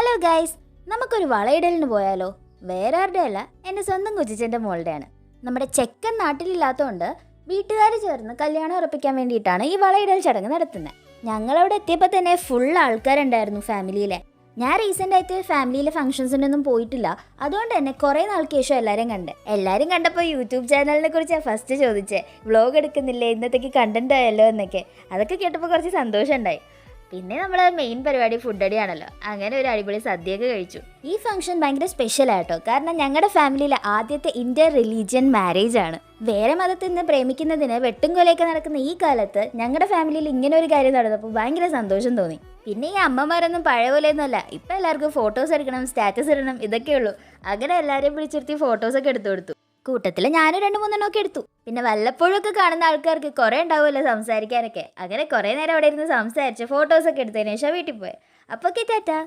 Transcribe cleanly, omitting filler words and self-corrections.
Hello guys, നമുക്കൊരു വളയിടലിന് പോയാലോ? വേറെ ആരുടെ അല്ല, എൻ്റെ സ്വന്തം കുച്ചിച്ചൻ്റെ മോളുടെയാണ്. നമ്മുടെ ചെക്കൻ നാട്ടിലില്ലാത്തതുകൊണ്ട് വീട്ടുകാർ ചേർന്ന് കല്യാണം ഉറപ്പിക്കാൻ വേണ്ടിയിട്ടാണ് ഈ വളയിടൽ ചടങ്ങ് നടത്തുന്നത്. ഞങ്ങളവിടെ എത്തിയപ്പോൾ തന്നെ ഫുൾ ആൾക്കാരുണ്ടായിരുന്നു ഫാമിലിയിലെ. ഞാൻ റീസെൻ്റ് ആയിട്ട് ഫാമിലിയിലെ ഫംഗ്ഷൻസിനൊന്നും പോയിട്ടില്ല, അതുകൊണ്ട് തന്നെ കുറേ നാൾക്ക് ശേഷം എല്ലാവരും കണ്ടപ്പോൾ യൂട്യൂബ് ചാനലിനെ കുറിച്ചാണ് ഫസ്റ്റ് ചോദിച്ചേ. വ്ളോഗ് എടുക്കുന്നില്ലേ, ഇന്നത്തേക്ക് കണ്ടന്റ് ആയല്ലോ എന്നൊക്കെ. അതൊക്കെ കേട്ടപ്പോൾ കുറച്ച് സന്തോഷമുണ്ടായി. പിന്നെ നമ്മൾ മെയിൻ പരിപാടി ഫുഡ് അടിയാണല്ലോ. അങ്ങനെ ഒരു അടിപൊളി സദ്യയൊക്കെ കഴിച്ചു. ഈ ഫംഗ്ഷൻ ഭയങ്കര സ്പെഷ്യൽ ആയിട്ടോ, കാരണം ഞങ്ങളുടെ ഫാമിലിയിലെ ആദ്യത്തെ ഇന്റർ റിലീജിയൻ മാരേജ് ആണ്. വേറെ മതത്തിൽ നിന്ന് പ്രേമിക്കുന്നതിന് വെട്ടും കൊലയൊക്കെ നടക്കുന്ന ഈ കാലത്ത് ഞങ്ങളുടെ ഫാമിലിയിൽ ഇങ്ങനെ ഒരു കാര്യം നടന്നപ്പോൾ ഭയങ്കര സന്തോഷം തോന്നി. പിന്നെ ഈ അമ്മമാരൊന്നും പഴയ പോലെയൊന്നും അല്ല. ഇപ്പം എല്ലാവർക്കും ഫോട്ടോസ് എടുക്കണം, സ്റ്റാറ്റസ് ഇടണം, ഇതൊക്കെയുള്ളൂ. അങ്ങനെ എല്ലാവരെയും പിടിച്ചിരുത്തി ഫോട്ടോസൊക്കെ എടുത്തു കൊടുത്തു. കൂട്ടത്തിൽ ഞാനും 2-3 ഒക്കെ എടുത്തു. പിന്നെ വല്ലപ്പോഴും ഒക്കെ കാണുന്ന ആൾക്കാർക്ക് കുറേ ഉണ്ടാവുമല്ലോ സംസാരിക്കാനൊക്കെ. അങ്ങനെ കുറേ നേരം അവിടെ ഇരുന്ന് സംസാരിച്ച് ഫോട്ടോസൊക്കെ എടുത്തതിന് ശേഷം വീട്ടിൽ പോയി. അപ്പോൾ ടാറ്റാ.